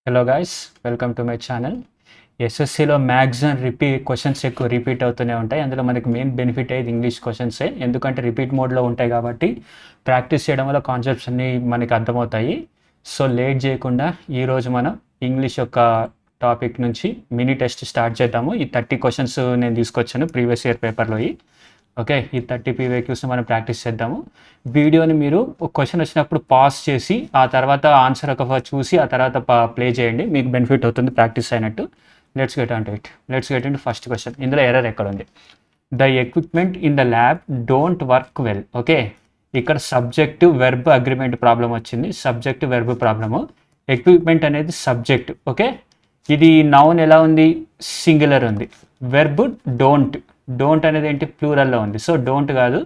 Hello guys, welcome to my channel. ఎస్ఎస్సిలో maximum questions ఎక్కువ repeat అవుతూనే ఉంటాయి. అందులో మనకి మెయిన్ బెనిఫిట్ అయ్యేది ఇంగ్లీష్ క్వశ్చన్సే, ఎందుకంటే రిపీట్ మోడ్లో ఉంటాయి కాబట్టి ప్రాక్టీస్ చేయడం వల్ల కాన్సెప్ట్స్ అన్నీ మనకి అర్థమవుతాయి. సో లేట్ చేయకుండా ఈరోజు మనం ఇంగ్లీష్ యొక్క టాపిక్ నుంచి మినీ టెస్ట్ స్టార్ట్ చేద్దాము. ఈ 30 క్వశ్చన్స్ నేను తీసుకొచ్చాను ప్రీవియస్ ఇయర్ పేపర్లో. ఓకే, ఈ 30 PYQస్ని మనం ప్రాక్టీస్ చేద్దాము. వీడియోని మీరు ఒక క్వశ్చన్ వచ్చినప్పుడు పాజ్ చేసి ఆ తర్వాత ఆన్సర్ ఒక చూసి ఆ తర్వాత ప్లే చేయండి, మీకు బెనిఫిట్ అవుతుంది ప్రాక్టీస్ అయినట్టు. Let's get into first question. ఇందులో ఎర్రర్ ఎక్కడ ఉంది? The equipment in the lab don't work well. Okay, ఇక్కడ సబ్జెక్ట్ వెర్బ్ అగ్రిమెంట్ ప్రాబ్లం వచ్చింది. Subject verb problem. ఎక్విప్మెంట్ అనేది సబ్జెక్ట్. ఓకే, ఇది నౌన్ ఎలా ఉంది? సింగులర్ ఉంది. వెర్బ్ డోంట్ అనేది ఏంటి? ప్లూరల్లో ఉంది. సో డోంట్ కాదు,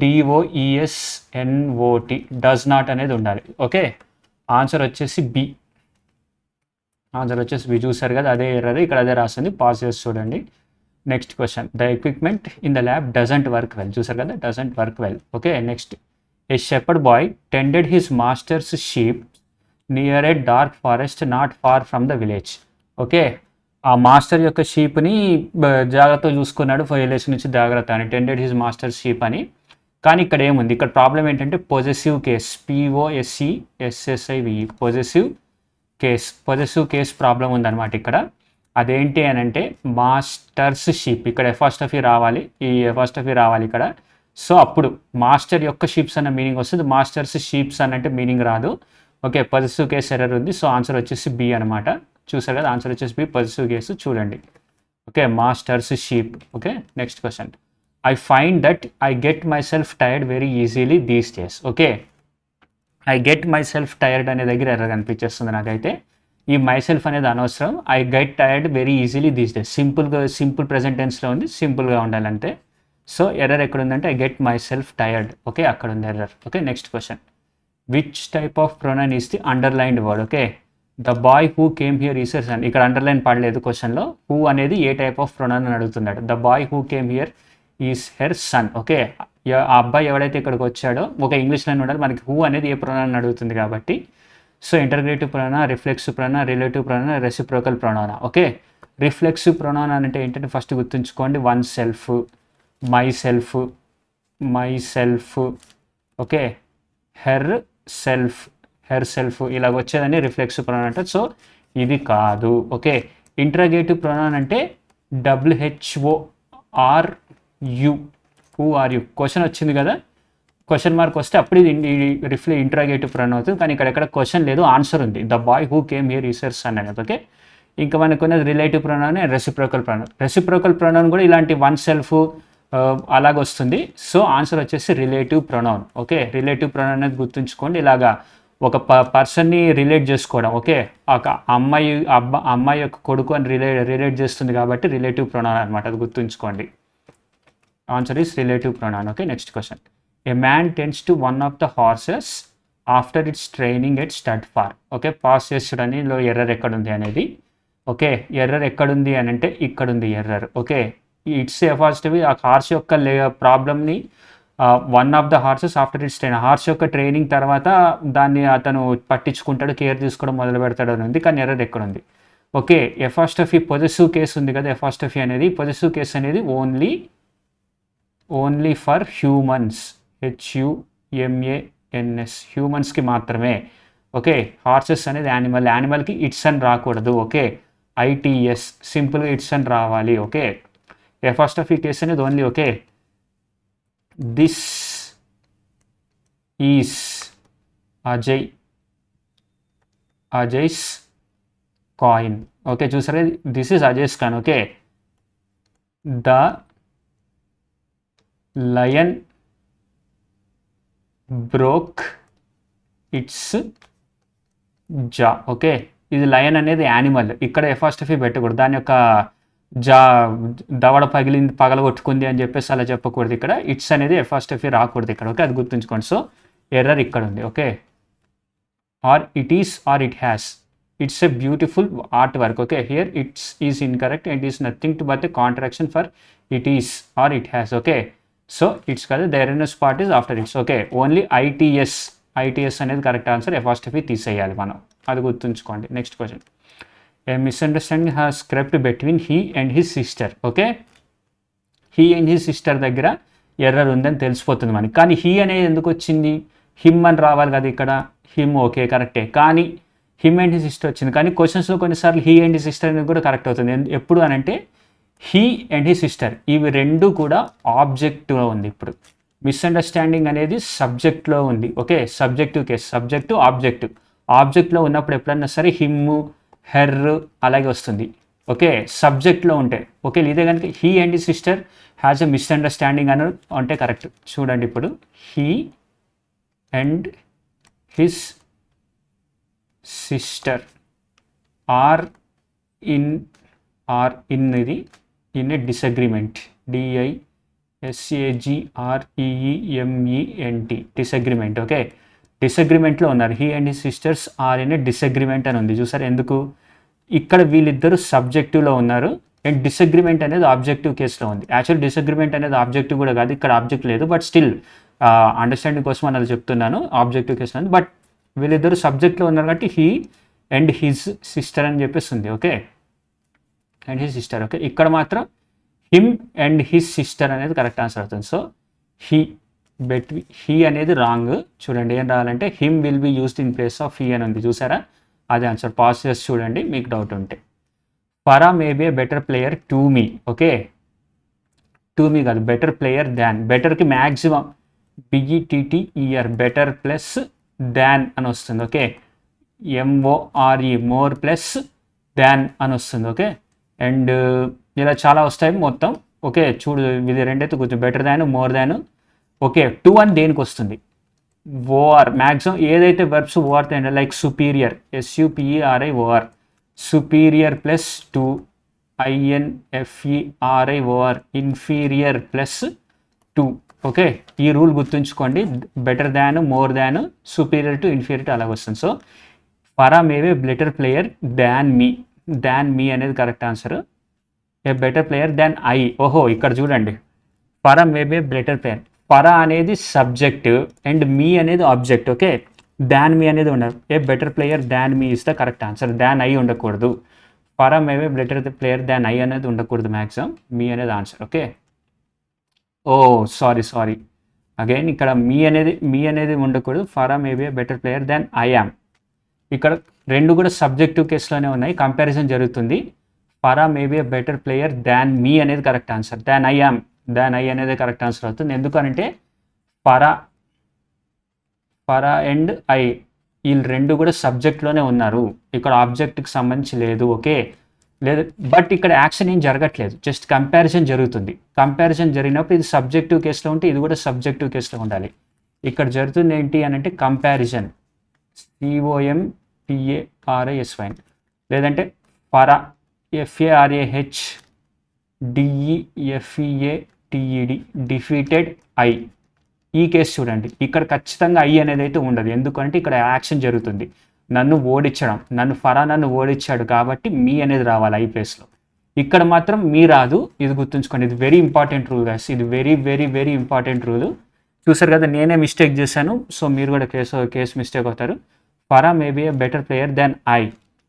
DOESNOT, డస్ నాట్ అనేది ఉండాలి. ఓకే, ఆన్సర్ వచ్చేసి బి. చూసారు కదా, అదే ఎర్రర్ ఇక్కడ అదే రాస్తుంది. పాజ్ చేసి చూడండి. Next question. The equipment in the lab doesn't work well. చూసారు కదా, doesn't work well. Okay, next. A shepherd boy tended his master's sheep near a dark forest not far from the village. Okay, ఆ master యొక్క షీప్ని జాగ్రత్తగా చూసుకున్నాడు, 5 village నుంచి జాగ్రత్త అని, టెండెడ్ హిజ్ మాస్టర్ షీప్ అని. కానీ ఇక్కడ ఏముంది? ఇక్కడ ప్రాబ్లం ఏంటంటే possessive case, POSESSIVE, possessive case problem ఉందన్నమాట ఇక్కడ. అదేంటి అని అంటే మాస్టర్స్ షీప్, ఇక్కడ ఎఫాస్టఫీ రావాలి, ఈ ఎఫాస్టఫీ రావాలి ఇక్కడ. సో అప్పుడు మాస్టర్ యొక్క షీప్స్ అన్న మీనింగ్ వస్తుంది, మాస్టర్స్ షీప్స్ అనంటే మీనింగ్ రాదు. ఓకే, పొజెసివ్ కేస్ ఎర్రర్ ఉంది. సో ఆన్సర్ వచ్చేసి బి అనమాట. చూసారు కదా, ఆన్సర్ వచ్చేసి బి, పొజెసివ్ కేసు. చూడండి. Okay, masters sheep. Okay, next question. I find that I get myself tired very easily these days. Okay, I get myself tired అనే దగ్గర error కనిపించేస్తుంది నాకైతే. ఈ మై సెల్ఫ్ అనేది అనవసరం. I get tired very easily these days simple present టెన్స్లో ఉంది, సింపుల్గా ఉండాలంటే. సో ఎర్రర్ ఎక్కడ ఉందంటే I get myself tired. Okay, అక్కడ ఉంది error. Okay, next question. Which type of pronoun is the underlined word? Okay, the boy who came here is her son. ఇక్కడ underline పడలేదు క్వశ్చన్లో. హూ అనేది ఏ type of pronoun అని అడుగుతున్నాడు. The boy who came here is her son. Okay, ఆ అబ్బాయి ఎవడైతే ఇక్కడికి వచ్చాడో, ఒక ఇంగ్లీష్లోనే ఉండాలి, మనకి హూ అనేది ఏ ప్రొనౌన్ అడుగుతుంది కాబట్టి. So interrogative pronoun, reflexive pronoun, relative pronoun, reciprocal pronoun. Okay, reflexive pronoun అంటే ఏంటంటే ఫస్ట్ గుర్తుంచుకోండి, oneself, myself. Okay, herself ఇలాగ వచ్చేదని రిఫ్లెక్సివ్ ప్రొనౌన్ అంటారు. సో ఇది కాదు. ఓకే, ఇంటరాగేటివ్ ప్రొనౌన్ అంటే WHORU, who are you. Question వచ్చింది కదా, క్వశ్చన్ మార్క్ వస్తే అప్పుడు ఇది ఇంటరాగేటివ్ ప్రొనౌన్ అవుతుంది. కానీ ఇక్కడ క్వశ్చన్ లేదు, ఆన్సర్ ఉంది. The boy who came here is her sun అనేది. ఓకే, ఇంకా మనకు ఉన్నది రిలేటివ్ ప్రొనౌన్, రెసిప్రోకల్ ప్రొనౌన్ కూడా ఇలాంటి వన్ సెల్ఫ్ అలాగ వస్తుంది. సో ఆన్సర్ వచ్చేసి relative pronoun. Okay, relative pronoun అనేది గుర్తుంచుకోండి. ఇలాగా ఒక పర్సన్ని రిలేట్ చేసుకోవడం. ఓకే, ఒక అమ్మాయి యొక్క కొడుకు అని రిలేట్ చేస్తుంది కాబట్టి రిలేటివ్ ప్రొనౌన్ అనమాట, అది గుర్తుంచుకోండి. Answer is relative pronoun. Okay, next question. A man tends to one of the horses after its training at stud farm. Okay, pass చేస్తాడని ఎర్రర్ ఎక్కడుంది అనేది. ఓకే, ఎర్రర్ ఎక్కడుంది అని అంటే ఇక్కడ ఉంది ఎర్రర్. ఓకే, ఇట్స్ ఎఫాస్టివ్, ఆ హార్స్ యొక్క ప్రాబ్లమ్ని one of the horses after it's train, horse యొక్క ట్రైనింగ్ తర్వాత దాన్ని అతను పట్టించుకుంటాడు, కేర్ తీసుకోవడం మొదలు పెడతాడు అని ఉంది. కానీ ఎర్రర్ ఎక్కడ ఉంది? ఓకే, ఎఫాస్టఫీ పొజెసివ్ కేసు ఉంది కదా, ఎఫాస్టఫీ అనేది పొజెసివ్ కేసు అనేది ఓన్లీ ఫర్ హ్యూమన్స్, HUMANS, హ్యూమన్స్కి మాత్రమే. ఓకే, హార్సెస్ అనేది యానిమల్కి ఇట్స్ అని రాకూడదు. ఓకే, ITS, సింపుల్గా ఇట్స్ అని రావాలి. ఓకే, ఎఫాస్టఫీ కేసు అనేది only. Okay, this is Ajay's coin. Okay, చూసారా, this is Ajay's coin. Okay, the lion broke it's jaw. Okay, ఇది లయన్ అనేది యానిమల్, ఇక్కడ ఎఫాస్టఫీ పెట్టకూడదు. దాని యొక్క దవడ పగలగొట్టుకుంది అని చెప్పేసి అలా చెప్పకూడదు. ఇక్కడ ఇట్స్ అనేది ఎఫాస్టఫీ రాకూడదు ఇక్కడ. ఓకే, అది గుర్తుంచుకోండి. సో ఎర్రర్ ఇక్కడ ఉంది. Okay, or it is or it has, it's a beautiful art work. Okay, here it's is incorrect, it is nothing to but a contraction for it is or it has. Okay, so it's కాదు, the erroneous part is after it's. Okay, only ITS అనేది correct answer. Apostrophe తీసేయాలి మనం. అది గుర్తుంచుకోండి. Next question, a misunderstanding has crept between he and his sister. Okay, he and his sister దగ్గర error ఉందని తెలిసిపోతుంది మనకి. కానీ హీ అనేది ఎందుకు వచ్చింది, హిమ్ అని రావాలి కదా ఇక్కడ, హిమ్ ఓకే కరెక్టే, కానీ హిమ్ అండ్ హిస్ సిస్టర్ వచ్చింది. కానీ క్వశ్చన్స్లో కొన్నిసార్లు హీ అండ్ హిస్ సిస్టర్ అనేది కూడా కరెక్ట్ అవుతుంది. ఎప్పుడు అని అంటే హీ అండ్ హిస్ సిస్టర్ ఇవి రెండు కూడా ఆబ్జెక్ట్లో ఉంది. ఇప్పుడు మిస్అండర్స్టాండింగ్ అనేది సబ్జెక్ట్లో ఉంది. Okay, subjective case, subject objective. ఆబ్జెక్ట్లో ఉన్నప్పుడు ఎప్పుడన్నా సరే హిమ్, హెర్ అలాగే వస్తుంది. ఓకే, సబ్జెక్ట్లో ఉంటే ఓకే. ఇదే కనుక he and his sister has a misunderstanding అని అంటే కరెక్ట్. చూడండి ఇప్పుడు he and his sister are in ఇది in a disagreement, DISAGREEMENT, disagreement. Okay, డిసగ్రిమెంట్లో ఉన్నారు. He and his sisters are in a disagreement అని ఉంది. చూసారు ఎందుకు, ఇక్కడ వీళ్ళిద్దరూ సబ్జెక్టివ్లో ఉన్నారు అండ్ డిసగ్రిమెంట్ అనేది ఆబ్జెక్టివ్ కేసులో ఉంది. యాక్చువల్ డిసగ్రిమెంట్ అనేది ఆబ్జెక్టివ్ కూడా కాదు, ఇక్కడ ఆబ్జెక్ట్ లేదు, బట్ స్టిల్ అండర్స్టాండింగ్ కోసం అని చెప్తున్నాను, ఆబ్జెక్టివ్ కేసులో ఉంది. బట్ వీళ్ళిద్దరు సబ్జెక్ట్లో ఉన్నారు కాబట్టి హీ అండ్ హిజ్ సిస్టర్ అని చెప్పేసి ఉంది. Okay, and his sister. Okay, ఇక్కడ మాత్రం హిమ్ అండ్ హిజ్ సిస్టర్ అనేది కరెక్ట్ ఆన్సర్ అవుతుంది. సో హీ అనేది రాంగ్. చూడండి ఏం రావాలంటే him will be used in place of he అని ఉంది. చూసారా, అదే ఆన్సర్. పాస్ చేసి చూడండి మీకు డౌట్ ఉంటే. Farah may be a better player to me. Okay, to me కాదు, బెటర్ ప్లేయర్ దాన్. బెటర్కి maximum BETTER, better plus than అని వస్తుంది. Okay, MORE, more plus than అని వస్తుంది. ఓకే, అండ్ ఇలా చాలా వస్తాయి మొత్తం. ఓకే, చూడు ఇది రెండైతే కొంచెం better than, more than. Okay, to అని దేనికి వస్తుంది, ఓఆర్. మ్యాక్సిమం ఏదైతే వర్బ్స్ ఓఆర్ అంటే like superior, SUPERIOR, superior plus to, INFERIOR, inferior plus to. Okay, ఈ రూల్ గుర్తుంచుకోండి. Better than, more than, superior to, inferior to అలాగ వస్తుంది. So Farah maybe better player than me అనేది correct answer. A better player than I. ఓహో, ఇక్కడ చూడండి, Farah maybe better player. Farah అనేది subject and మీ అనేది ఆబ్జెక్ట్. ఓకే, దాన్ మీ అనేది ఉండదు. A better player than me is the correct answer. Than I ఉండకూడదు. Farah maybe better player than I అనేది ఉండకూడదు, మ్యాక్సిమం మీ అనేది answer. Okay, oh sorry again ఇక్కడ me అనేది ఉండకూడదు. Farah maybe better player than I am. ఇక్కడ రెండు కూడా సబ్జెక్టివ్ కేసులోనే ఉన్నాయి, కంపారిజన్ జరుగుతుంది. Farah maybe better player than me అనేది కరెక్ట్ ఆన్సర్. దాన్ ఐ అనేది కరెక్ట్ ఆన్సర్ అవుతుంది. ఎందుకనంటే ఫరా అండ్ ఐ వీళ్ళు రెండు కూడా సబ్జెక్ట్లోనే ఉన్నారు, ఇక్కడ ఆబ్జెక్ట్కి సంబంధించి లేదు. ఓకే, లేదు, బట్ ఇక్కడ యాక్షన్ ఏం జరగట్లేదు, జస్ట్ కంపారిజన్ జరుగుతుంది. కంపారిజన్ జరిగినప్పుడు ఇది సబ్జెక్టివ్ కేసులో ఉంటే ఇది కూడా సబ్జెక్టివ్ కేసులో ఉండాలి. ఇక్కడ జరుగుతుంది ఏంటి అని అంటే కంపారిజన్, COMPARISY, లేదంటే Farah, FARAH DEFEATED, defeated I. ఈ కేసు చూడండి, ఇక్కడ ఖచ్చితంగా ఐ అనేది అయితే ఉండదు. ఎందుకంటే ఇక్కడ యాక్షన్ జరుగుతుంది, నన్ను ఓడించాడు కాబట్టి మీ అనేది రావాలి ఐ ప్లేస్లో. ఇక్కడ మాత్రం మీ రాదు, ఇది గుర్తుంచుకోండి. ఇది వెరీ ఇంపార్టెంట్ రూల్ గాయ్స్, ఇది very very very important rule. చూసారు కదా, నేనే మిస్టేక్ చేశాను, సో మీరు కూడా కేసు మిస్టేక్ అవుతారు. Farah maybe a better player than I.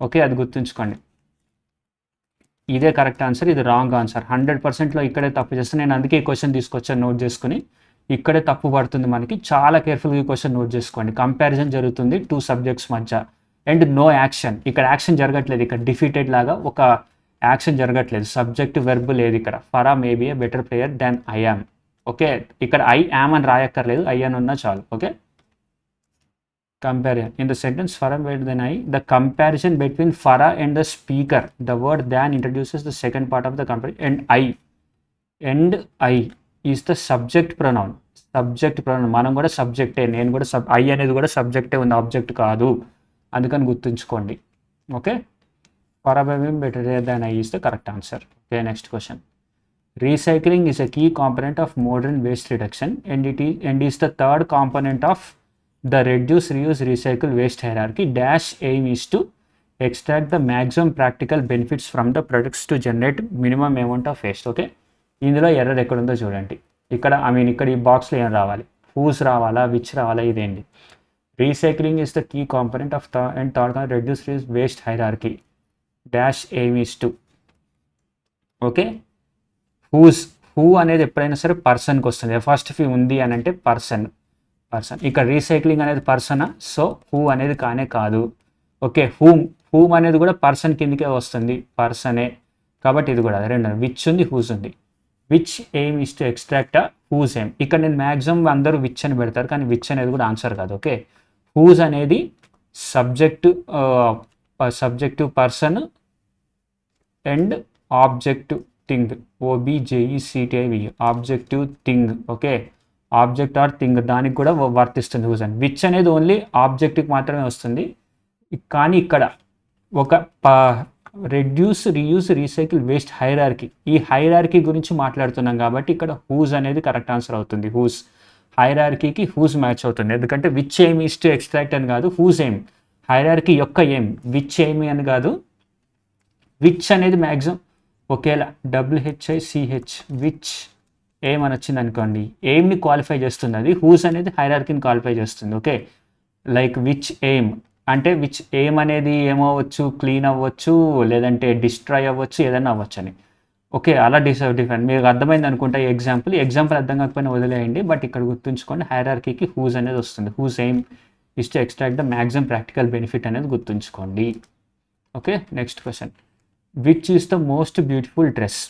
Okay, అది గుర్తుంచుకోండి. ఇదే కరెక్ట్ ఆన్సర్, ఇది రాంగ్ ఆన్సర్. 100%లో ఇక్కడే తప్పు చేస్తాను నేను, అందుకే ఈ క్వశ్చన్ తీసుకొచ్చాను నోట్ చేసుకుని. ఇక్కడే తప్పు పడుతుంది మనకి, చాలా కేర్ఫుల్గా ఈ క్వశ్చన్ నోట్ చేసుకోండి. కంపారిజన్ జరుగుతుంది టూ సబ్జెక్ట్స్ మధ్య అండ్ నో యాక్షన్. ఇక్కడ యాక్షన్ జరగట్లేదు, ఇక్కడ డిఫీటెడ్ లాగా ఒక యాక్షన్ జరగట్లేదు, సబ్జెక్ట్ వెర్బ్ లేదు ఇక్కడ. Farah maybe a better player than I am. Okay, ఇక్కడ ఐ యామ్ అని రాయక్కర్లేదు, ఐ అని ఉన్నా చాలు. Okay, comparison in the sentence Farah better then I, the comparison between Farah and the speaker, the word than introduces the second part of the comparison and I is the subject pronoun. మనం కూడా సబ్జెక్టే, నేను కూడా I అనేది కూడా సబ్జెక్టే ఉంది, object కాదు, అందుకని గుర్తుంచుకోండి. Okay, Farah baby better than I is the correct answer. Okay, next question. Recycling is a key component of modern waste reduction and is the third component of the reduce, reuse, recycle waste hierarchy. Dash aim is to extract the maximum practical benefits from the products to generate minimum amount of waste. Okay, ఇందులో error ఎక్కడుందో చూడండి. ఇక్కడ ఇక్కడ ఈ బాక్స్లో ఏం రావాలి, who's రావాలా, విచ్ రావాలా, ఇదేంటి. Recycling is the key component of and third one reduce waste hierarchy dash aim is to. Okay, who అనేది ఎప్పుడైనా సరే పర్సన్కి వస్తుంది. ఫస్ట్ ఫీ ఉంది అని అంటే పర్సన్. ఇక్కడ రీసైక్లింగ్ అనేది పర్సనా, సో హూ అనేది కానే కాదు. ఓకే, హూమ్ అనేది కూడా పర్సన్ కిందకే వస్తుంది, పర్సనే. కాబట్టి ఇది కూడా రెండు, విచ్ ఉంది, హూజ్ ఉంది. Which aim is to extract whose aim. ఇక్కడ నేను మ్యాక్సిమం అందరూ విచ్ అని పెడతారు, కానీ విచ్ అనేది కూడా ఆన్సర్ కాదు. ఓకే, హూజ్ అనేది subject person and objective thing, OBJECTIV, objective thing. Okay, object or thing దానికి కూడా వర్తిస్తుంది హూజ్ అని. విచ్ అనేది ఓన్లీ ఆబ్జెక్ట్కి మాత్రమే వస్తుంది. కానీ ఇక్కడ ఒక reduce, reuse, recycle, waste hierarchy, ఈ హైరార్కీ గురించి మాట్లాడుతున్నాం కాబట్టి ఇక్కడ హూజ్ అనేది కరెక్ట్ ఆన్సర్ అవుతుంది. హూజ్ హైరార్కీకి హూజ్ మ్యాచ్ అవుతుంది. ఎందుకంటే which aim is to extract అని కాదు, హూజ్ ఎయిమ్, హైరార్కీ యొక్క ఎయిమ్, విచ్ ఎయిమ్ అని కాదు. విచ్ అనేది మ్యాక్సిమం ఒకేలా WHICH విచ్ ఎయిమ్ అని వచ్చింది అనుకోండి, ఎయిమ్ని క్వాలిఫై చేస్తుంది అది. హూజ్ అనేది హైరార్కీని క్వాలిఫై చేస్తుంది. ఓకే, లైక్ విచ్ ఎయిమ్ అంటే విచ్ ఎయిమ్ అనేది ఏమవ్వచ్చు, క్లీన్ అవ్వచ్చు, లేదంటే డిస్ట్రాయ్ అవ్వచ్చు, ఏదైనా అవ్వచ్చు అని. ఓకే, అలా డిఫరెంట్. మీకు అర్థమైంది అనుకుంటా ఈ ఎగ్జాంపుల్ అర్థం కాకపోయినా వదిలేయండి. బట్ ఇక్కడ గుర్తుంచుకోండి, హైరార్కీకి హూజ్ అనేది వస్తుంది. Whose aim is to extract the maximum practical benefit అనేది గుర్తుంచుకోండి. Okay, next question, which is the most beautiful dress.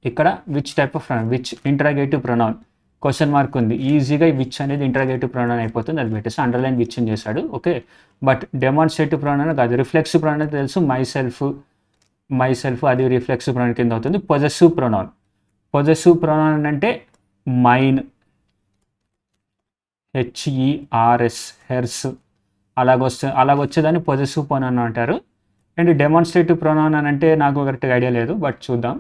ఇక్కడ which type of pronoun, which interrogative pronoun, question mark ఉంది. ఈజీగా విచ్ అనేది ఇంటరాగేటివ్ ప్రొనౌన్ అయిపోతుంది, అది పెట్టేసి అండర్లైన్ విచ్ అని చేశాడు. ఓకే, బట్ డెమాన్స్ట్రేటివ్ ప్రొనౌన్ కాదు. రిఫ్లెక్సివ్ ప్రొనౌన్ తెలుసు, మై సెల్ఫ్ అది రిఫ్లెక్సివ్ ప్రొనౌన్ కింద అవుతుంది. పొజెసివ్ ప్రొనౌన్ అంటే మైన్, HERS, హెర్స్, అలాగొచ్చేదాన్ని పొజెసివ్ ప్రొనౌన్ అంటారు. అండ్ డెమాన్స్ట్రేటివ్ ప్రొనౌన్ అని అంటే నాకు కరెక్ట్గా ఐడియా లేదు, బట్ చూద్దాం.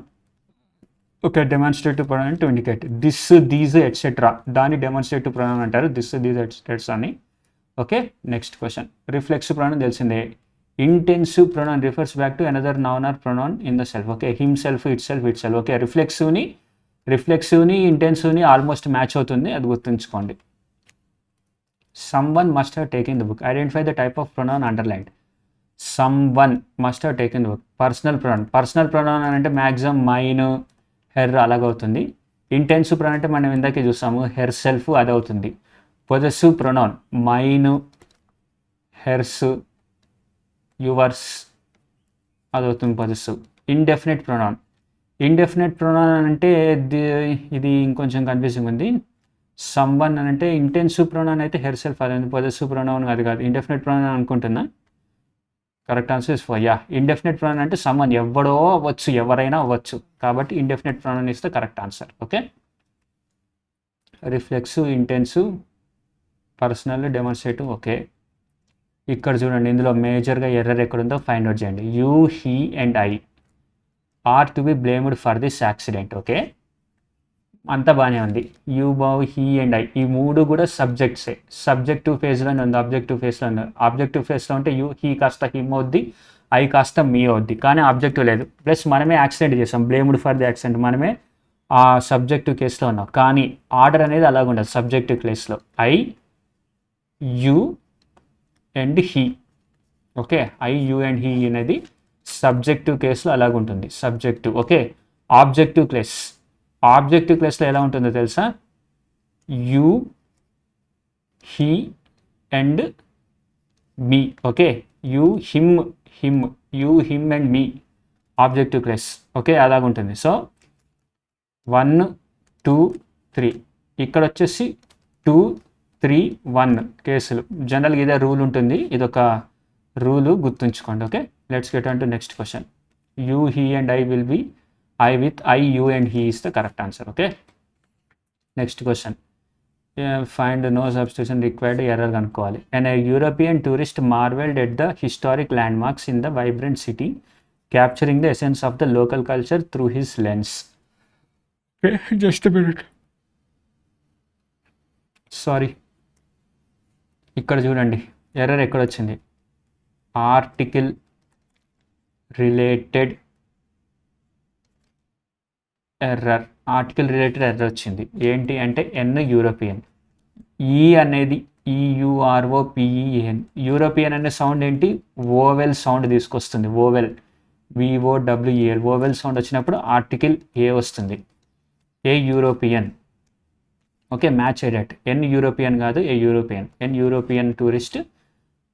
Okay, demonstrative pronoun to indicate this, these, etcetera, దాన్ని డెమాన్స్ట్రేటివ్ ప్రొనౌన్ అంటారు, దిస్, దీస్, ఎట్సెట్రా అని. Okay, next question, reflexive pronoun తెలిసిందే. Intensive pronoun refers back to another noun are pronoun in the self. Okay, himself, itself. Okay, రిఫ్లెక్సివ్ని ఇంటెన్సివ్ని almost match అవుతుంది, అది గుర్తుంచుకోండి. Someone must have taken the book. Identify the type of pronoun underlined. Someone must have taken the book. Personal pronoun అంటే maximum mine, her అలాగవుతుంది. Intensive pronoun అంటే మనం ఇందాకే చూసాము, హెర్ సెల్ఫ్ అది అవుతుంది. Possessive pronoun mine, hers, yours అది అవుతుంది పొజెసివ్. ఇండెఫినెట్ ప్రొనౌన్ అంటే ఇది ఇంకొంచెం కన్ఫ్యూజింగ్ ఉంది. సమ్వన్ అని అంటే ఇంటెన్సివ్ ప్రొనౌన్ అయితే హెర్ సెల్ఫ్, అదే పొజెసివ్ ప్రొనౌన్ అది కాదు, ఇండెఫినెట్ ప్రొనౌన్ అనుకుంటున్నా. Correct answer is for indefinite pronoun అంటే సమ్మన్, ఎవడో అవ్వచ్చు, ఎవరైనా అవ్వచ్చు, కాబట్టి indefinite pronoun is the correct answer. Okay, reflexive, intensive, personal, demonstrative. Okay, ఇక్కడ చూడండి, ఇందులో మేజర్గా ఎర్రర్ ఎక్కడుందో ఫైండ్ అవుట్ చేయండి. You, he and I are to be blamed for this accident. Okay, అంతా బాగానే ఉంది. యూ, బావ్, హీ అండ్ ఐ ఈ మూడు కూడా సబ్జెక్ట్సే. సబ్జెక్టివ్ ఫేజ్లోనే ఉంది, ఆబ్జెక్టివ్ ఫేజ్లో ఉంటే యూ, హీ కాస్త హిమ్ అవుద్ది, ఐ కాస్త మీ అవుద్ది, కానీ ఆబ్జెక్టివ్ లేదు. ప్లస్ మనమే యాక్సిడెంట్ చేసాం, బ్లేమ్డ్ ఫర్ ది యాక్సిడెంట్, మనమే ఆ సబ్జెక్టివ్ కేసులో ఉన్నాం. కానీ ఆర్డర్ అనేది అలాగ ఉండదు. సబ్జెక్టివ్ కేసులో I, you and he. Okay, I, you and he అనేది సబ్జెక్టివ్ కేసులో అలాగుంటుంది, సబ్జెక్టివ్. ఓకే, ఆబ్జెక్టివ్ కేసులో ఎలా ఉంటుందో తెలుసా? You, he and me. Okay, you, him, you, him and me objective case. Okay, అలాగుంటుంది. సో 1, 2, 3 ఇక్కడ వచ్చేసి 2, 3, 1 కేసులు. జనరల్గా ఇదే రూల్ ఉంటుంది, ఇదొక రూలు గుర్తుంచుకోండి. Okay, let's get on to next question. You, he and I will be I with I, you and he is the correct answer. Okay, next question. Find no substitution required, error kanukovali. And a European tourist marveled at the historic landmarks in the vibrant city, capturing the essence of the local culture through his lens. Okay, just a minute. Sorry, ఇక్కడ చూడండి error ఎక్కడ వచ్చింది. Article related error వచ్చింది. ఏంటి అంటే ఎన్ European. E అనేది EUROPEN, European అనే sound ఏంటి, ఓవెల్ సౌండ్ తీసుకొస్తుంది, ఓవెల్ VOWEL, ఓవెల్ సౌండ్ వచ్చినప్పుడు ఆర్టికల్ ఏ వస్తుంది, ఏ యూరోపియన్. ఓకే, మ్యాచ్ అయ్యేట్. ఎన్ యూరోపియన్ కాదు, a European. An European tourist,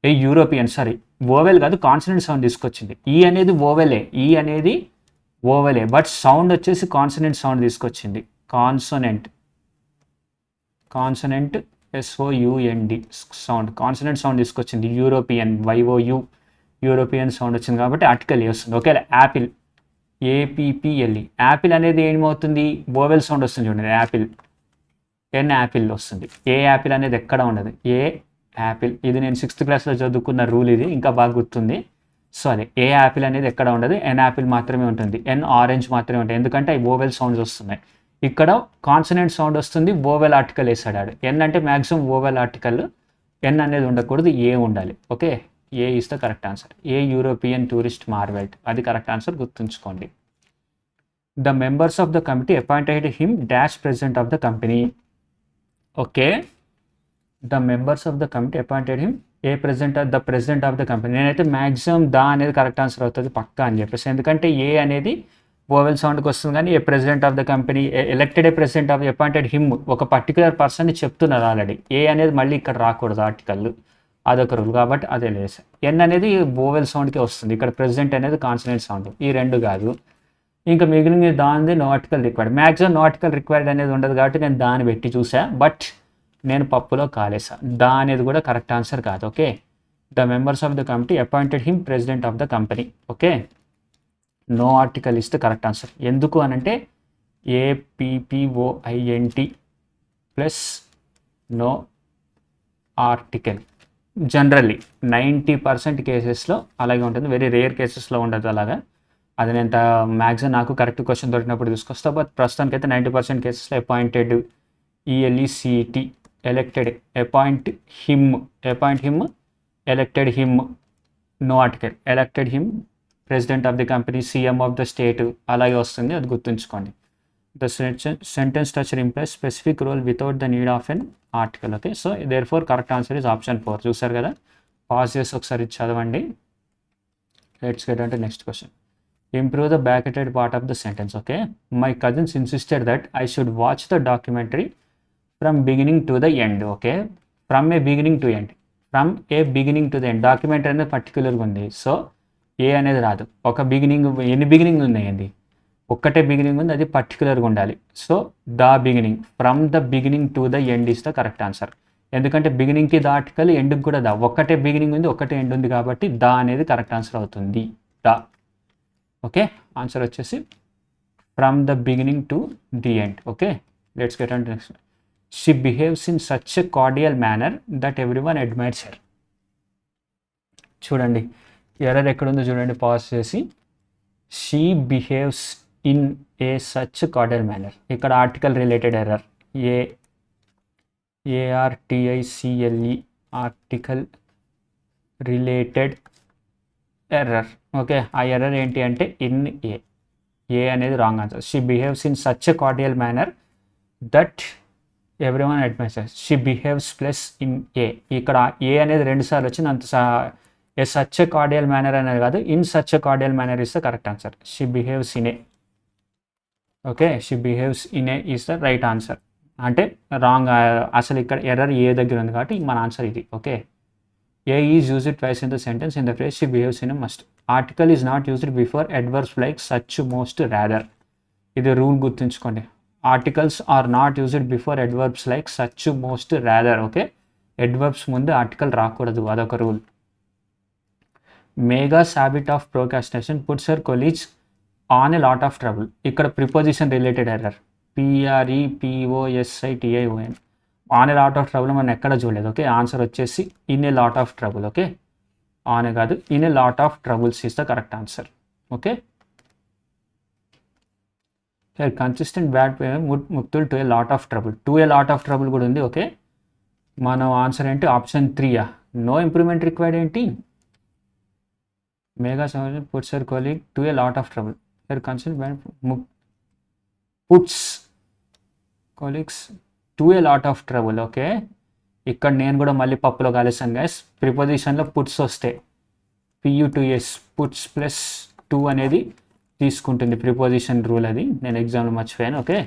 a European, sorry vowel కాదు, కాన్సనెంట్ సౌండ్ తీసుకొచ్చింది. ఈ అనేది ఓవెలే, ఈ అనేది ఓవెలే, బట్ సౌండ్ వచ్చేసి కాన్సనెంట్ సౌండ్ తీసుకొచ్చింది. Consonant SOUND sound, consonant sound తీసుకొచ్చింది. యూరోపియన్ YOU, యూరోపియన్ సౌండ్ వచ్చింది కాబట్టి ఆర్టికల్ ఏ వస్తుంది. ఓకే, యాపిల్ APPLE, యాపిల్ అనేది ఏమవుతుంది, ఓవెల్ సౌండ్ వస్తుంది చూడండి, యాపిల్ ఎన్ యాపిల్ వస్తుంది. ఏ యాపిల్ అనేది ఎక్కడ ఉండదు, ఏ యాపిల్. ఇది నేను 6th క్లాస్లో చదువుకున్న రూల్, ఇది ఇంకా బాగా గుర్తుంది. సో అదే ఏ యాపిల్ అనేది ఎక్కడ ఉండదు, ఎన్ యాపిల్ మాత్రమే ఉంటుంది, ఎన్ ఆరెంజ్ మాత్రమే ఉంటుంది, ఎందుకంటే అవి ఓవెల్ సౌండ్స్ వస్తున్నాయి. ఇక్కడ కాన్సనెంట్ సౌండ్ వస్తుంది, ఓవెల్ ఆర్టికల్ వేసాడు. ఎన్ అంటే మ్యాక్సిమం ఓవెల్ ఆర్టికల్, ఎన్ అనేది ఉండకూడదు, ఏ ఉండాలి. Okay, a is the correct answer. A European tourist మార్వెల్ట్, అది కరెక్ట్ ఆన్సర్, గుర్తుంచుకోండి. The members of the committee appointed him dash president of the company. Okay, the members of the committee appointed him the president of the company. నేనైతే maximum the అనేది correct answer అవుతుంది పక్కా అని చెప్పేసి, ఎందుకంటే ఏ అనేది oval సౌండ్కి వస్తుంది, కానీ a president of the company, elected a president of appointed him, ఒక పర్టికులర్ పర్సన్ని చెప్తున్నారు ఆల్రెడీ. ఏ అనేది మళ్ళీ ఇక్కడ రాకూడదు ఆర్టికల్, అదొక రూల్, కాబట్టి అదే లేదు. ఎన్ అనేది ఓవెల్ సౌండ్కి వస్తుంది, ఇక్కడ ప్రెసిడెంట్ అనేది కాన్సనెంట్ సౌండ్, ఈ రెండు కాదు. ఇంకా మిగిలిన దానిది no article required, maximum no article required అనేది ఉండదు కాబట్టి నేను దాన్ని పెట్టి చూసా, బట్ నేను పప్పులో కాలేసా. దా అనేది కూడా కరెక్ట్ ఆన్సర్ కాదు. Okay, the members of the committee appointed him president of the company. Okay, no article is the correct answer. ఎందుకు అనంటే APPOINT plus no article. Generally 90% కేసెస్లో అలాగే ఉంటుంది, వెరీ రేర్ కేసెస్లో ఉండదు అలాగా. అది నేను మ్యాక్సిమం నాకు కరెక్ట్ క్వశ్చన్ దొరికినప్పుడు తీసుకొస్తా, బట్ ప్రస్తుతానికి అయితే 90% కేసెస్లో appointed, ELECT, elected, appoint him, elected him, no article, elected him president of the company, CM of the state, అలాగే వస్తుంది, అది గుర్తుంచుకోండి. The sentence structure implies specific role without the need of an article. Okay, so therefore correct answer is option 4. చూసారు కదా, pause చేసి ఒకసారి చదవండి. Let's get అంటే next question. Improve the bracketed part of the sentence. Okay, my cousins insisted that I should watch the documentary from beginning to the end. Okay, from A beginning to end, documentary అనేది పర్టికులర్గా ఉంది, so ఏ అనేది రాదు. ఒక beginning, ఎన్ని beginning ఉన్నాయండి, ఒక్కటే beginning ఉంది, అది పర్టికులర్గా ఉండాలి. So the beginning, from the beginning to the end is the correct answer. ఎందుకంటే బిగినింగ్కి ద ఆర్టికల్, ఎండ్కి కూడా ద, ఒక్కటే బిగినింగ్ ఉంది, ఒక్కటే ఎండ్ ఉంది, కాబట్టి ద అనేది కరెక్ట్ ఆన్సర్ అవుతుంది, ద. ఓకే, ఆన్సర్ వచ్చేసి from the beginning to the end. Okay, let's get on to next. She behaves in such a cordial manner that everyone admires her. చూడండి error ఎక్కడుందో చూడండి, pause చేసి. She behaves in a such cordial manner, ఇక్కడ article related error, ARTICLE, article related error. Okay, ఆ error ఏంటి అంటే in a అనేది wrong answer. She behaves in such a cordial manner that everyone admires her. She behaves plus in a, ఇక్కడ ఏ అనేది 2 సార్లు వచ్చింది, అంత a such a cordial manner అనేది కాదు, in such a cordial manner is the correct answer. She behaves in A. Okay, she behaves in A is the right answer. అంటే wrong, అసలు ఇక్కడ ఎర్రర్ ఏ దగ్గర ఉంది కాబట్టి మన ఆన్సర్ ఇది. Okay, a is used twice in the sentence in the phrase she behaves in a must. Article is not used before adverbs like such, most, rather. ఇది rule గుర్తుంచుకోండి. Articles are not used before adverbs like such, most, rather. Okay, adverbs ముందు article రాకూడదు, అదొక rule. Megha's habit of procrastination puts her colleagues on a lot of trouble. ఇక్కడ preposition related error, PREPOSITION, on a lot of trouble మనం ఎక్కడ చూడలేదు. Okay, answer వచ్చేసి in a lot of trouble. Okay, on a కాదు, in a lot of troubles is the correct answer. Okay, consistent bad ముక్తుల్ to a lot of trouble, to a lot of trouble కూడా ఉంది. Okay, మనం answer ఏంటి, option 3. No improvement required ఏంటి, Megha puts her colleague to a lot of trouble. Her constant puts colleagues to a lot of trouble. Okay, ఇక్కడ నేను కూడా మళ్ళీ పప్పులో కాలేసాను గైస్. ప్రిపోజిషన్లో పుట్స్ వస్తాయి, PU2S పుట్స్ ప్లస్ 2 అనేది తీసుకుంటుంది, ప్రిపోజిషన్ రూల్ అది. నేను ఎగ్జామ్లో మర్చిపోయాను. Okay,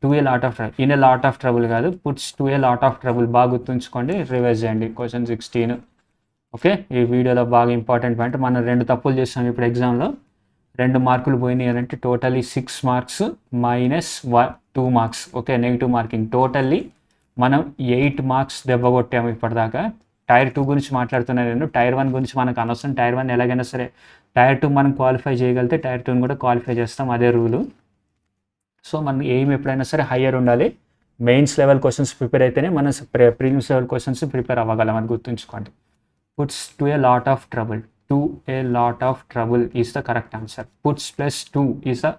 to a lot of trouble, in a lot of trouble కాదు, puts to a lot of trouble. బాగా గుర్తుంచుకోండి, రివైజ్ చేయండి. క్వశ్చన్ 16. ఓకే, ఈ వీడియోలో బాగా ఇంపార్టెంట్ పాయింట్. మనం 2 తప్పులు చేస్తాం ఇప్పుడు ఎగ్జామ్లో, 2 మార్కులు పోయినాయి అంటే totally 6 marks minus 2 marks. Okay, negative marking. Totally మనం 8 మార్క్స్ దెబ్బ కొట్టాము ఇప్పటిదాకా. టైర్ 2 గురించి మాట్లాడుతున్నాను నేను, టైర్ 1 గురించి మనకు అనవసరం. టైర్ 1 ఎలాగైనా సరే, టైర్ 2 మనం క్వాలిఫై చేయగలిగితే టైర్ 2 కూడా క్వాలిఫై చేస్తాం, అదే రూలు. సో మనం ఎయిమ్ ఎప్పుడైనా సరే హయ్యర్ ఉండాలి. మెయిన్స్ లెవెల్ క్వశ్చన్స్ ప్రిపేర్ అయితేనే మనం ప్రీలిమ్స్ లెవెల్ క్వశ్చన్స్ ప్రిపేర్ అవ్వగలం అని గుర్తుంచుకోండి. Puts to a lot of trouble, to a lot of trouble is the correct answer. Puts plus 2 is the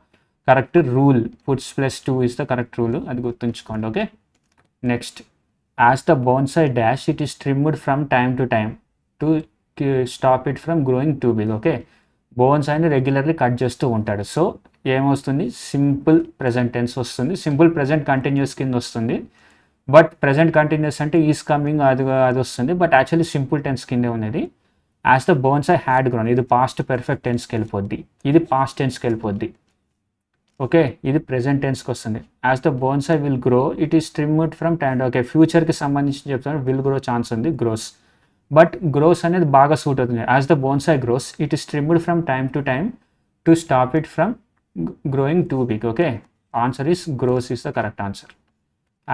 correct rule. Puts plus 2 is the correct rule, అది గుర్తుంచుకోండి. Okay, next. As the bonsai dash it is trimmed from time to time to stop it from growing too big. Okay, బోన్సాయ్ని regularly cut చేస్తూ ఉంటాడు. So ఏమొస్తుంది, simple present tense వస్తుంది, simple present continuous కింద వస్తుంది. But present continuous అంటే is coming అది వస్తుంది, బట్ యాక్చువల్లీ సింపుల్ టెన్స్ కిందే ఉన్నది. As the bonsai had grown, ఇది పాస్ట్ పెర్ఫెక్ట్ టెన్స్కి వెళ్ళిపోద్ది, ఇది పాస్ట్ టెన్స్కి వెళ్ళిపోద్ది. ఓకే, ఇది ప్రెజెంట్ టెన్స్కి వస్తుంది. As the bonsai will grow it is trimmed from time. Okay, ఫ్యూచర్కి సంబంధించి చెప్తాను, విల్ గ్రో ఛాన్స్ ఉంది, గ్రోస్. బట్ గ్రోస్ అనేది బాగా సూట్ అవుతుంది. As the bonsai grows it is trimmed from time to time to stop it from growing too big. Okay, answer is grows is the correct answer.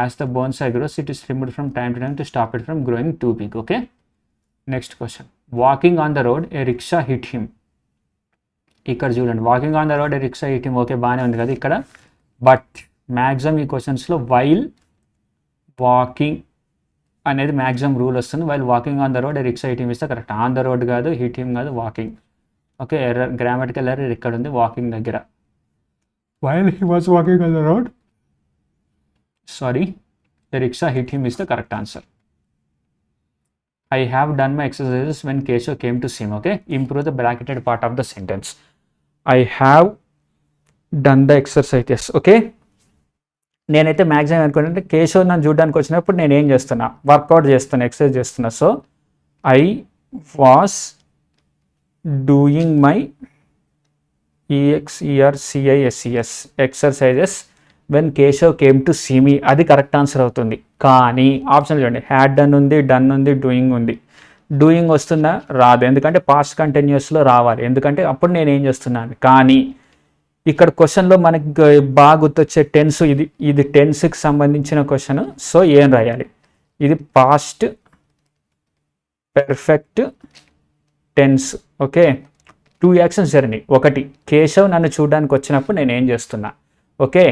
As the bonsai grows it is trimmed from time to time to stop it from growing too big. Okay, next question. Walking on the road a rickshaw hit him. ఇక్కడ చూడండి, walking on the road A rickshaw hit him. Okay, బాగానే ఉంది కదా ఇక్కడ. But maximum ఈ క్వశ్చన్స్లో while walking అనేది maximum rule వస్తుంది. While walking on the road A rickshaw hit him ఇస్తే కరెక్ట్. ఆన్ ద రోడ్ కాదు, హిట్ హిమ్ కాదు, walking. Okay, error, grammatical error ఇక్కడ ఉంది, వాకింగ్ దగ్గర. While he was walking on the road, sorry, the rickshaw hit him is the correct answer. I have done my exercises when Keshav came to see me. Okay, improve the bracketed part of the sentence. I have done the exercises. Okay, నేనైతే maximum అనుకుంటే కేశవ్ నన్ను చూడడానికి వచ్చినప్పుడు నేను ఏం చేస్తున్నా, work out చేస్తున్నా, exercise చేస్తున్నా. So I was doing my EXERCISES exercises when Keshav came to see me, అది కరెక్ట్ ఆన్సర్ అవుతుంది. కానీ ఆప్షన్ చూడండి, హ్యాడ్ డన్ ఉంది, డన్ ఉంది, డూయింగ్ ఉంది. డూయింగ్ వస్తుందా, రాదు, ఎందుకంటే పాస్ట్ కంటిన్యూస్లో రావాలి, ఎందుకంటే అప్పుడు నేను ఏం చేస్తున్నాను. కానీ ఇక్కడ క్వశ్చన్లో మనకి బాగా గుర్తొచ్చే టెన్స్ ఇది, ఇది టెన్స్కి సంబంధించిన క్వశ్చన్. సో ఏం రాయాలి, ఇది past perfect tense. Okay, 2 actions జరిగినాయి. ఒకటి, కేశవ్ నన్ను చూడడానికి వచ్చినప్పుడు నేను ఏం చేస్తున్నా. ఓకే,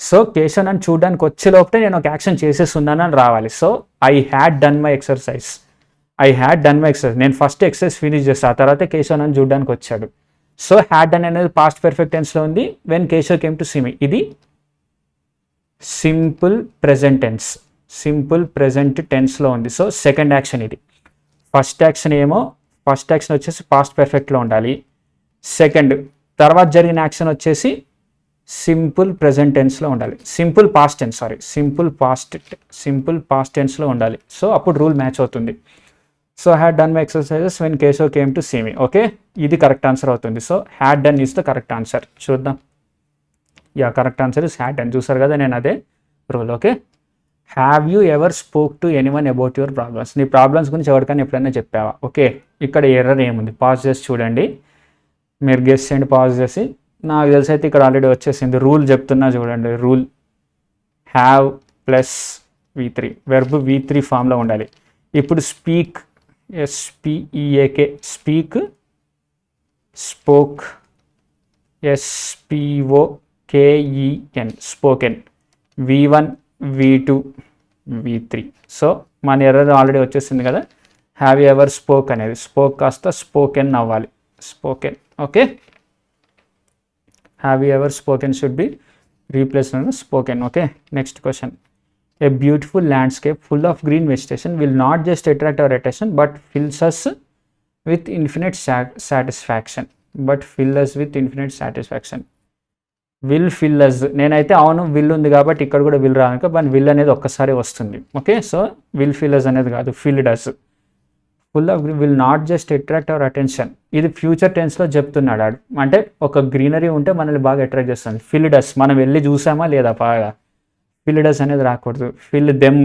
సో కేశవ్ నన్ను చూడడానికి వచ్చే లోపే నేను ఒక యాక్షన్ చేసేస్తున్నాను అని రావాలి. So I had done my exercise, I had done my exercise. నేను ఫస్ట్ ఎక్సర్సైజ్ ఫినిష్ చేస్తాను, ఆ తర్వాత కేశవ్ నన్ను చూడడానికి వచ్చాడు. సో హ్యాడ్ డన్ అనేది పాస్ట్ పెర్ఫెక్ట్ టెన్స్లో ఉంది. When Keshav came to see me, ఇది simple present tense, simple present టెన్స్లో ఉంది. సో సెకండ్ యాక్షన్ ఇది. ఫస్ట్ యాక్షన్ వచ్చేసి పాస్ట్ పెర్ఫెక్ట్లో ఉండాలి. సెకండ్ తర్వాత జరిగిన యాక్షన్ వచ్చేసి సింపుల్ ప్రెజెంట్ టెన్స్లో ఉండాలి. సింపుల్ పాస్ట్ టెన్స్లో ఉండాలి. సో అప్పుడు రూల్ మ్యాచ్ అవుతుంది. So had done my exercises when Keshav came to see me. Okay, ఇది కరెక్ట్ ఆన్సర్ అవుతుంది. So had done is the correct answer. చూద్దాం. Yeah, correct answer is had done. చూసారు కదా, నేను అదే rule. Okay, have you ever spoke to anyone about your problems, నీ problems గురించి ఎవరికైనా ఎప్పుడైనా చెప్పావా. ఓకే, ఇక్కడ ఎర్రర్ ఏముంది, పాజ్ చేసి చూడండి, మీరు గెస్ చేయండి పాజ్ చేసి. నాకు తెలిసి అయితే ఇక్కడ ఆల్రెడీ వచ్చేసింది. రూల్ చెప్తున్నా చూడండి, rule have plus V3, verb V3 ఫామ్లో ఉండాలి. ఇప్పుడు speak, SPEAK, speak, spoke, SPOKEN, spoken, V1 V2 V3. So మన ఎర్రర్ ఆల్రెడీ వచ్చేసింది కదా. హ్యావ్ యూ ఎవర్ స్పోక్ అనేది స్పోక్ కాస్త స్పోకెన్ అవ్వాలి, spoken. Okay, have you ever spoken should be replace spoken. Okay, next question. A beautiful landscape full of green vegetation will not just attract our attention but fills us with infinite satisfaction. Will fill us, నేనైతే అవును will ఉంది కాబట్టి ఇక్కడ కూడా will రానుక, but will అనేది ఒక్కసారి వస్తుంది. Okay, so will fill us అనేది కాదు, fill does. Full of will not just attract our attention, ఇది ఫ్యూచర్ టెన్స్లో చెప్తున్నాడు ఆడు. అంటే ఒక గ్రీనరీ ఉంటే మనల్ని బాగా అట్రాక్ట్ చేస్తుంది. ఫిల్ డస్, మనం వెళ్ళి చూసామా లేదా బాగా, ఫిల్ డస్ అనేది రాకూడదు. ఫిల్ దెమ్,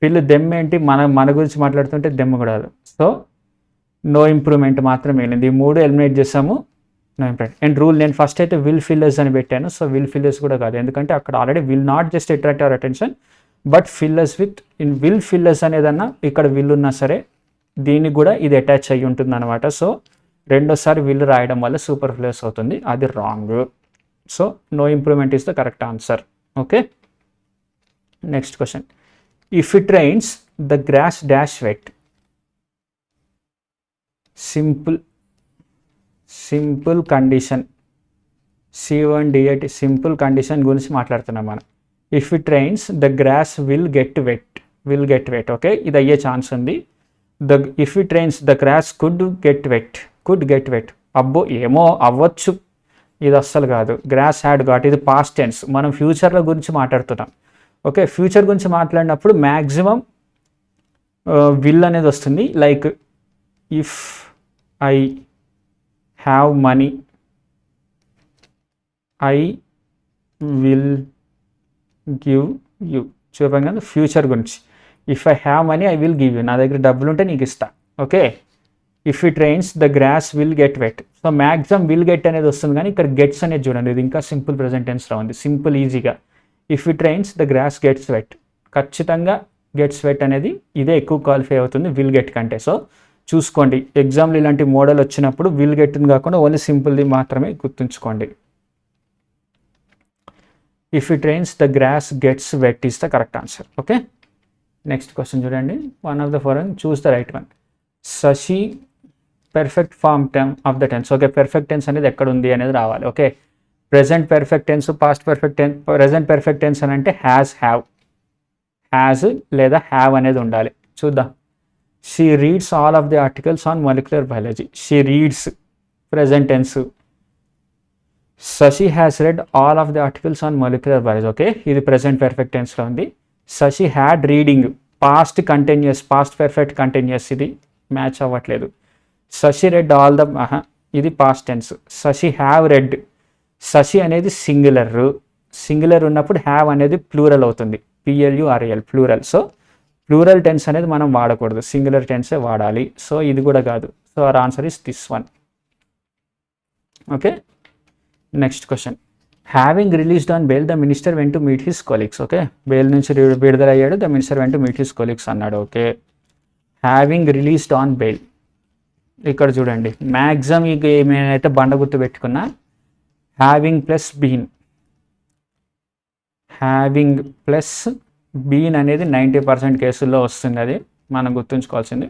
ఫిల్ దెమ్ ఏంటి, మన గురించి మాట్లాడుతుంటే దెమ్ కూడా రాదు. సో నో ఇంప్రూవ్మెంట్ మాత్రం వెళ్ళింది. ఈ 3 ఎలిమినేట్ చేసాము, నో ఇంప్రూవ్మెంట్. అండ్ రూల్ నేను ఫస్ట్ అయితే విల్ ఫిల్లర్స్ అని పెట్టాను, సో విల్ ఫిల్లర్స్ కూడా కాదు, ఎందుకంటే అక్కడ already will not just attract our attention but fillers with in will fillers అనేదన్నా ఇక్కడ విల్ ఉన్నా సరే దీనికి కూడా ఇది అటాచ్ అయ్యి ఉంటుంది అనమాట. సో రెండోసారి విల్ రాయడం వల్ల సూపర్ ఫ్లూయస్ అవుతుంది, అది wrong. So no improvement is the correct answer. Okay, next question. If it rains the grass dash wet. Simple condition, C1D8 simple condition గురించి మాట్లాడుతున్నాం మనం. If it rains the grass will get wet. Okay, ఇది అయ్యే chance ఉంది. If it rains the grass could get wet. అబ్బో ఏమో అవ్వచ్చు, ఇది అస్సలు కాదు. గ్రాస్ హ్యాడ్ గాట్, ఇది పాస్ట్ టెన్స్, మనం ఫ్యూచర్ల గురించి మాట్లాడుతున్నాం. ఓకే, ఫ్యూచర్ గురించి మాట్లాడినప్పుడు మ్యాక్సిమం విల్ అనేది వస్తుంది. Like if I have money I will give you, చూపాం కదా ఫ్యూచర్ గురించి. If I have money I will give you, నా దగ్గర డబ్బులు ఉంటే నీకు ఇస్తా. Okay, if it rains the grass will get wet. So maximum will get అనేది వస్తుంది, కానీ ఇక్కడ గెట్స్ అనేది చూడండి, ఇది ఇంకా సింపుల్ ప్రెజెంట్ టెన్స్లో ఉంది, సింపుల్ ఈజీగా. If it rains the grass gets wet, ఖచ్చితంగా గెట్స్ వెట్ అనేది ఇదే ఎక్కువ క్వాలిఫై అవుతుంది విల్ గెట్ కంటే. సో చూసుకోండి, ఎగ్జామ్లు ఇలాంటి మోడల్ వచ్చినప్పుడు విల్ గెట్ని కాకుండా ఓన్లీ సింపుల్ది మాత్రమే గుర్తుంచుకోండి. If it rains the grass gets wet is the correct answer. Okay, next question చూడండి. One of the following choose the right one. శశి perfect form of the tense. Okay, perfect tense అనేది ఎక్కడ ఉంది అనేది రావాలి. Okay, present perfect tense, past perfect tense. Present perfect tense అని అంటే has లేదా హ్యావ్ అనేది ఉండాలి. చూద్దాం. She reads all of the articles on molecular biology. She reads present tense. Shashi has read all of the articles on molecular biology. Okay, ఇది present perfect టెన్స్లో ఉంది. Shashi had reading past continuous, past perfect continuous, ఇది match అవ్వట్లేదు. Shashi read all the, ఇది past tense. Shashi have read, Shashi అనేది singular ఉన్నప్పుడు have అనేది plural అవుతుంది, PLURAL plural. So plural tense అనేది మనం వాడకూడదు, సింగులర్ టెన్సే వాడాలి. సో ఇది కూడా కాదు. So our answer is this one. Okay, next question. Having released on bail the minister went to meet his colleagues. Okay, bail నుంచి విడుదలయ్యాడు, the minister went to meet his colleagues అన్నాడు. Okay, having released on bail, ఇక్కడ చూడండి maximum ఇక ఏమైనా బండ గుర్తు పెట్టుకున్నా హ్యావింగ్ ప్లస్ బీన్ అనేది 90% కేసుల్లో వస్తుంది, అది మనం గుర్తుంచుకోవాల్సింది.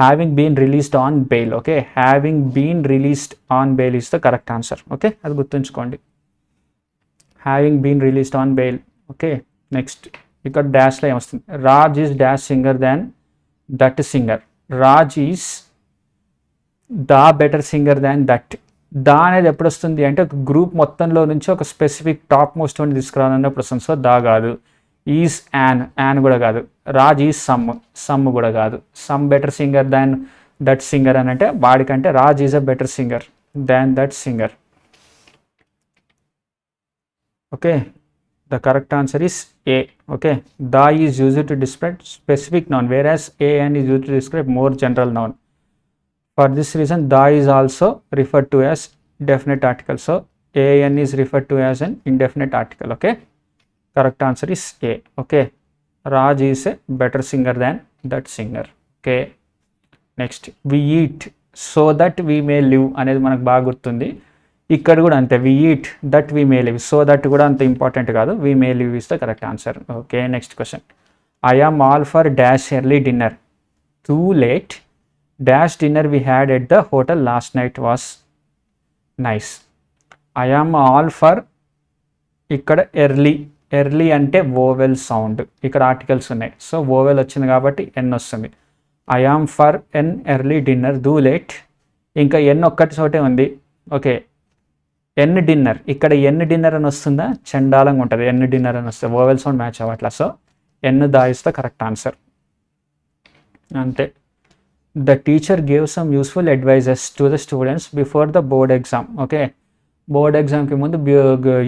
Having been released on bail. Okay, having been released on bail is the correct answer. Okay, అది గుర్తుంచుకోండి, having been released on bail. Okay, next ఇక్కడ డాష్లో ఏమొస్తుంది, Raj is dash singer than that singer. Raj is the better singer than that. The అనేది ఎప్పుడు వస్తుంది అంటే ఒక గ్రూప్ మొత్తంలో నుంచి ఒక స్పెసిఫిక్ టాప్ మోస్ట్ అని తీసుకురావాలన్నప్పుడు వస్తుంది. సో దా కాదు. ఈజ్ యాన్ కూడా కాదు. రాజ్ ఈజ్ సమ్ కూడా కాదు. Some better singer than that singer అని అంటే వాడికంటే Raj is a better singer than that singer. Okay, the correct answer is a. Okay, the is used to describe specific noun whereas an is used to describe more general noun. For this reason, da is also referred to as definite article. So, an is referred to as an indefinite article. Okay, correct answer is A. Okay, Raj is a better singer than that singer. Okay, next, we eat so that we may live అనేది మనకు బాగా గుర్తుంది. ఇక్కడ కూడా అంతే, we eat that we may live. So that కూడా అంత important కాదు, we may live is the correct answer. Okay, next question. I am all for dash early dinner. Too late. Dash dinner we had at the hotel last night was nice. I am all for, ఇక్కడ early అంటే vowel sound, ఇక్కడ articles ఉన్నాయి. So vowel వచ్చింది కాబట్టి an వస్తుంది. I am for an early dinner. Do late, ఇంకా an ఒక్కటి చోటే ఉంది. ఓకే, ఎన్ డిన్నర్, ఇక్కడ ఎన్ డిన్నర్ అని వస్తుందా, చండాలంగా ఉంటుంది, ఎన్ డిన్నర్ అని వస్తుంది, వోవెల్ సౌండ్ మ్యాచ్ అవ్వట్లా. So an the is the correct answer. అంతే. The teacher gave some useful advises to the students before the board exam. Okay, board ఎగ్జామ్కి ముందు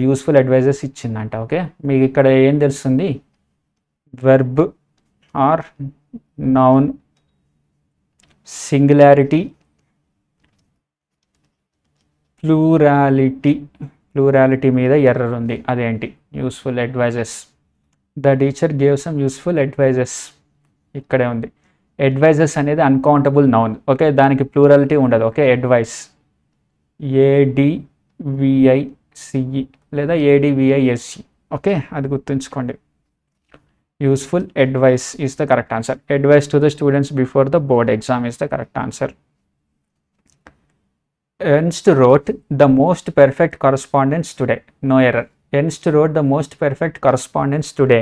యూస్ఫుల్ అడ్వైజెస్ ఇచ్చిందంట. ఓకే, మీకు ఇక్కడ ఏం తెలుస్తుంది, verb or noun, singularity, plurality మీద error ఉంది, అదేంటి, useful advices. The teacher gave some useful advices ఇక్కడే ఉంది. అడ్వైజెస్ అనేది అన్కౌంటబుల్ నౌన్. ఓకే, దానికి ప్లూరాలిటీ ఉండదు. ఓకే, అడ్వైస్ ADVICE లేదా ADVISE. ఓకే, అది గుర్తుంచుకోండి. Useful advice is the correct answer. Advice to the students before the board exam is the correct answer. Ernst wrote the most perfect correspondence today. No error. Ernst wrote the most perfect correspondence today.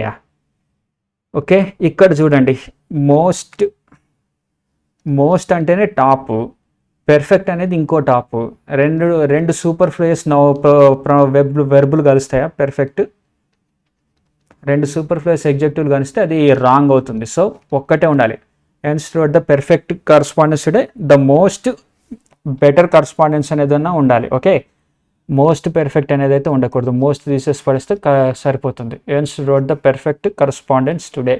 Okay, ఇక్కడ చూడండి, most అంటేనే top, perfect అనేది ఇంకో top, రెండు super ఫ్లూయస్ వెర్బులు కలుస్తాయా, perfect, రెండు super ఫ్లూయస్ ఎగ్జెక్టివ్లు కలిస్తే అది wrong అవుతుంది. సో ఒక్కటే ఉండాలి. Ernst wrote the perfect correspondence today. The most better correspondence అనేది ఉండాలి. ఓకే, మోస్ట్ పెర్ఫెక్ట్ అనేది అయితే ఉండకూడదు, మోస్ట్ తీసేసి పడిస్తే సరిపోతుంది. Ernst wrote the perfect correspondence today.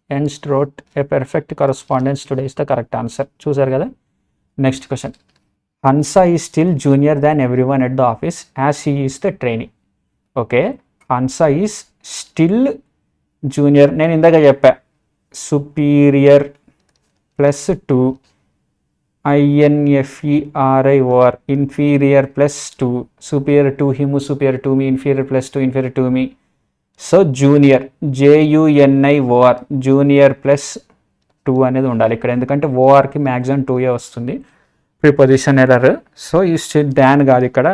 Ernst wrote a perfect correspondence today is the correct answer. చూసారు కదా. Next question. Hansa is still junior than everyone at the office as he is the trainee. Okay, Hansa is still junior, నేను ఇందాక చెప్పా, superior plus 2, INFERIOR, inferior plus 2, superior to him, superior to me, inferior plus 2, inferior to me. So junior, JUNIOR, junior plus 2 అనేది ఉండాలి ఇక్కడ, ఎందుకంటే ఓఆర్కి maximum 2 వస్తుంది, preposition error. So ఈ don కాదు, ఇక్కడ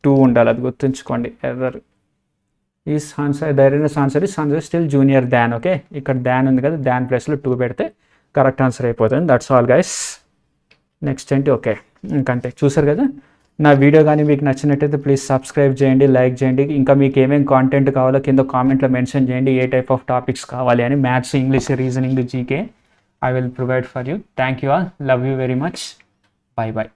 2 ఉండాలి, అది గుర్తుంచుకోండి. Error is answer, direct answer is answer still junior than. Okay, ఇక్కడ దాన్ ఉంది కదా, దాన్ ప్లస్లో 2 పెడితే కరెక్ట్ ఆన్సర్ అయిపోతుంది. That's all guys. నెక్స్ట్ ఏంటి, ఓకే ఇంకంతే. చూసారు కదా. నా వీడియో కానీ మీకు నచ్చినట్టయితే ప్లీజ్ సబ్స్క్రైబ్ చేయండి, లైక్ చేయండి. ఇంకా మీకు ఏమేమి కాంటెంట్ కావాలో కింద కామెంట్లో మెన్షన్ చేయండి, ఏ టైప్ ఆఫ్ టాపిక్స్ కావాలి అని. Maths, English, reasoning, GK I will provide for you. Thank you all, love you very much, by by.